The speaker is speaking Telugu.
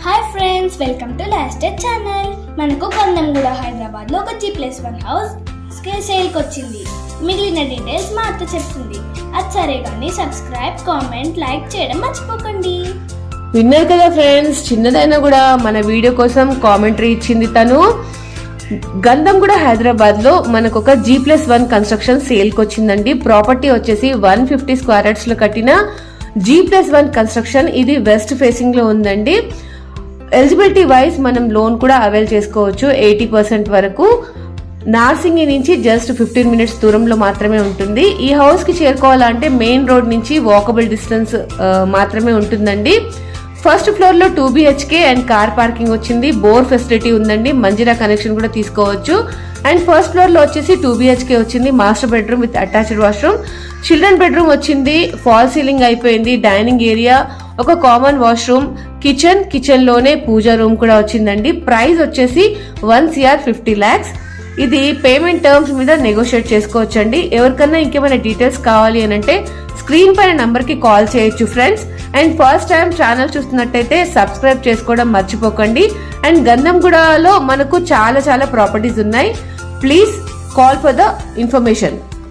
Hi friends, welcome to last day channel. మనకు గంధంగూడ హైదరాబాద్ లో ఒక G+1 హౌస్ సేల్కి వచ్చింది. మిగిలిన డీటెయిల్స్ మా అత్త చెప్తుంది. అది సరే కానీ సబ్స్క్రైబ్, కామెంట్, లైక్ చేయడం మర్చిపోకండి. విన్నారు కదా ఫ్రెండ్స్, చిన్నదైనా కూడా మన వీడియో కోసం కామెంటరీ ఇచ్చింది తను. గంధంగూడ హైదరాబాద్ లో మనకు ఒక G+1 కన్స్ట్రక్షన్ సేల్కి వచ్చిందండి. ప్రాపర్టీ వచ్చేసి 150 స్క్వేర్ యార్డ్స్ లో కట్టిన G+1 కన్స్ట్రక్షన్. ఇది వెస్ట్ ఫేసింగ్ లో ఉందండి. ఎలిజిబిలిటీ వైజ్ మనం లోన్ కూడా అవైల్ చేసుకోవచ్చు 80% వరకు. నార్సింగి నుంచి జస్ట్ 15 మినిట్స్ దూరంలో మాత్రమే ఉంటుంది. ఈ హౌస్ కి చేరుకోవాలంటే మెయిన్ రోడ్ నుంచి వాకబుల్ డిస్టెన్స్ మాత్రమే ఉంటుందండి. ఫస్ట్ ఫ్లోర్ లో 2 BHK అండ్ కార్ పార్కింగ్ వచ్చింది. బోర్ ఫెసిలిటీ ఉందండి. మంజీరా కనెక్షన్ కూడా తీసుకోవచ్చు. అండ్ ఫస్ట్ ఫ్లోర్ లో వచ్చేసి 2 BHK వచ్చింది. Master bedroom with attached washroom. Children bedroom వచ్చింది. ఫాల్ సీలింగ్ అయిపోయింది. డైనింగ్ ఏరియా, ఒక కామన్ వాష్రూమ్, కిచెన్ లోనే పూజా రూమ్ కూడా వచ్చిందండి. ప్రైస్ వచ్చేసి 1,50 lakhs. ఇది పేమెంట్ టర్మ్స్ మీద నెగోషియేట్ చేసుకోవచ్చండి. ఎవరికన్నా ఇంకేమైనా డీటెయిల్స్ కావాలి అని అంటే స్క్రీన్ పైన నంబర్ కి కాల్ చేయొచ్చు friends. And first time channel చూస్తున్నట్టయితే సబ్స్క్రైబ్ చేసుకోవడం మర్చిపోకండి. అండ్ గంధంగూడలో మనకు చాలా ప్రాపర్టీస్ ఉన్నాయి. Please call for the information.